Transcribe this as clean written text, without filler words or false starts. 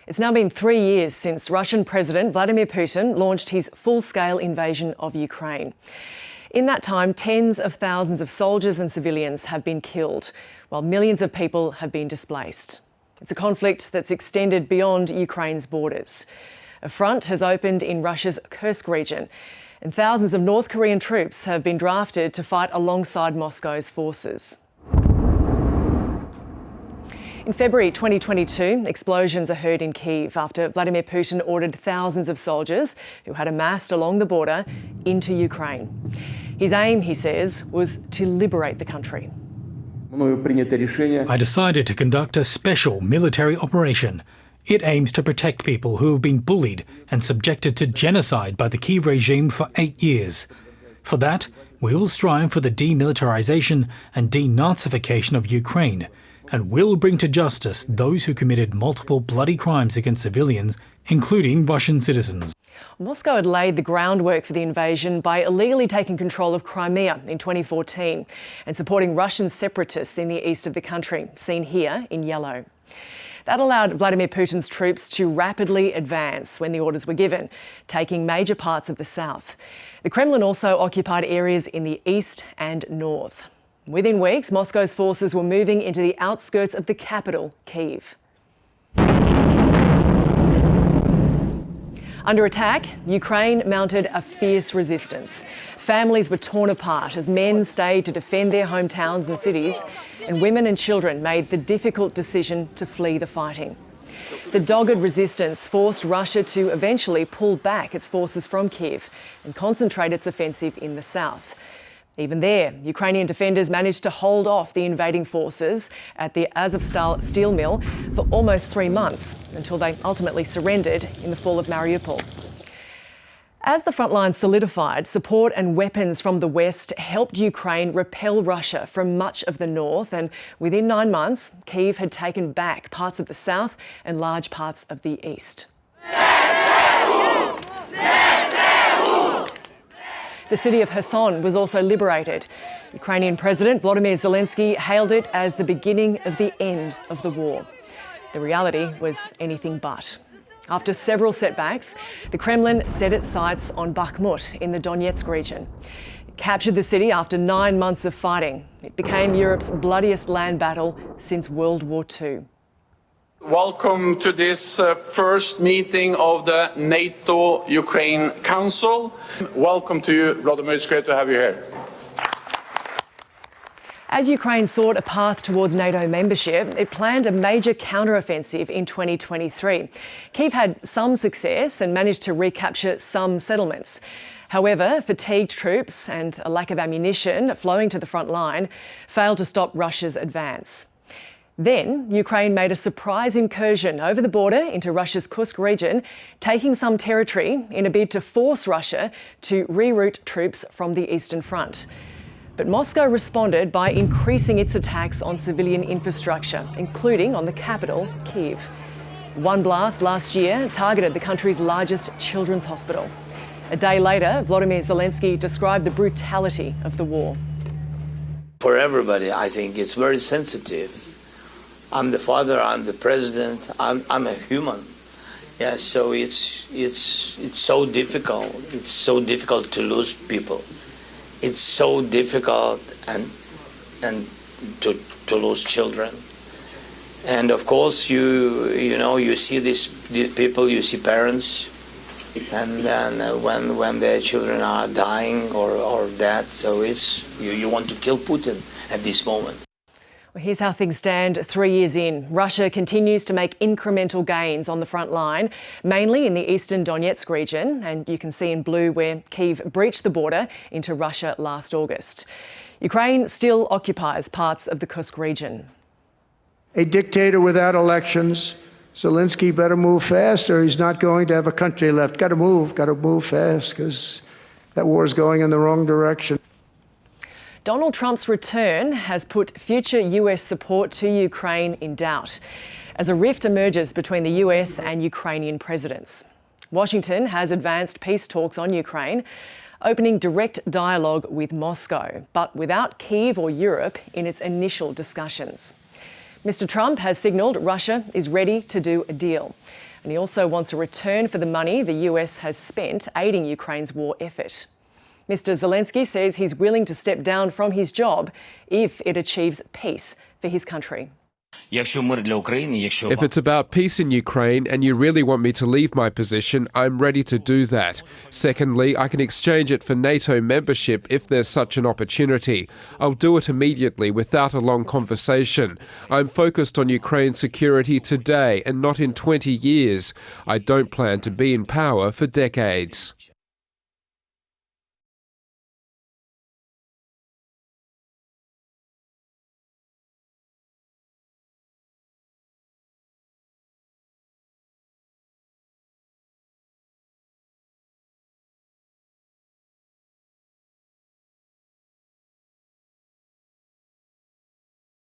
It's now been 3 years since Russian President Vladimir Putin launched his full-scale invasion of Ukraine. In that time, tens of thousands of soldiers and civilians have been killed, while millions of people have been displaced. It's a conflict that's extended beyond Ukraine's borders. A front has opened in Russia's Kursk region, and thousands of North Korean troops have been drafted to fight alongside Moscow's forces. In February 2022, explosions are heard in Kyiv after Vladimir Putin ordered thousands of soldiers who had amassed along the border into Ukraine. His aim, he says, was to liberate the country. I decided to conduct a special military operation. It aims to protect people who have been bullied and subjected to genocide by the Kyiv regime for 8 years. For that, we will strive for the demilitarization and denazification of Ukraine, and will bring to justice those who committed multiple bloody crimes against civilians, including Russian citizens. Moscow had laid the groundwork for the invasion by illegally taking control of Crimea in 2014 and supporting Russian separatists in the east of the country, seen here in yellow. That allowed Vladimir Putin's troops to rapidly advance when the orders were given, taking major parts of the south. The Kremlin also occupied areas in the east and north. Within weeks, Moscow's forces were moving into the outskirts of the capital, Kyiv. Under attack, Ukraine mounted a fierce resistance. Families were torn apart as men stayed to defend their hometowns and cities, and women and children made the difficult decision to flee the fighting. The dogged resistance forced Russia to eventually pull back its forces from Kyiv and concentrate its offensive in the south. Even there, Ukrainian defenders managed to hold off the invading forces at the Azovstal steel mill for almost 3 months, until they ultimately surrendered in the fall of Mariupol. As the front line solidified, support and weapons from the west helped Ukraine repel Russia from much of the north, and within 9 months, Kyiv had taken back parts of the south and large parts of the east. The city of Kherson was also liberated. Ukrainian President Volodymyr Zelenskyy hailed it as the beginning of the end of the war. The reality was anything but. After several setbacks, the Kremlin set its sights on Bakhmut in the Donetsk region. It captured the city after 9 months of fighting. It became Europe's bloodiest land battle since World War II. Welcome to this first meeting of the NATO-Ukraine Council. Welcome to you, Vladimir. It's great to have you here. As Ukraine sought a path towards NATO membership, it planned a major counter-offensive in 2023. Kyiv had some success and managed to recapture some settlements. However, fatigued troops and a lack of ammunition flowing to the front line failed to stop Russia's advance. Then, Ukraine made a surprise incursion over the border into Russia's Kursk region, taking some territory in a bid to force Russia to reroute troops from the Eastern Front. But Moscow responded by increasing its attacks on civilian infrastructure, including on the capital, Kyiv. One blast last year targeted the country's largest children's hospital. A day later, Volodymyr Zelenskyy described the brutality of the war. For everybody, I think it's very sensitive. I'm the father, I'm the president, I'm a human. Yeah, so it's so difficult. It's so difficult to lose people. It's so difficult and to lose children. And of course you see these people, you see parents, and then when their children are dying or dead, so you want to kill Putin at this moment. Well, here's how things stand 3 years in. Russia continues to make incremental gains on the front line, mainly in the eastern Donetsk region, and you can see in blue where Kyiv breached the border into Russia last August. Ukraine still occupies parts of the Kursk region. A dictator without elections. Zelenskyy better move fast or he's not going to have a country left. Got to move fast, because that war is going in the wrong direction. Donald Trump's return has put future US support to Ukraine in doubt as a rift emerges between the US and Ukrainian presidents. Washington has advanced peace talks on Ukraine, opening direct dialogue with Moscow, but without Kyiv or Europe in its initial discussions. Mr. Trump has signalled Russia is ready to do a deal. And he also wants a return for the money the US has spent aiding Ukraine's war effort. Mr. Zelenskyy says he's willing to step down from his job if it achieves peace for his country. If it's about peace in Ukraine and you really want me to leave my position, I'm ready to do that. Secondly, I can exchange it for NATO membership if there's such an opportunity. I'll do it immediately without a long conversation. I'm focused on Ukraine's security today and not in 20 years. I don't plan to be in power for decades.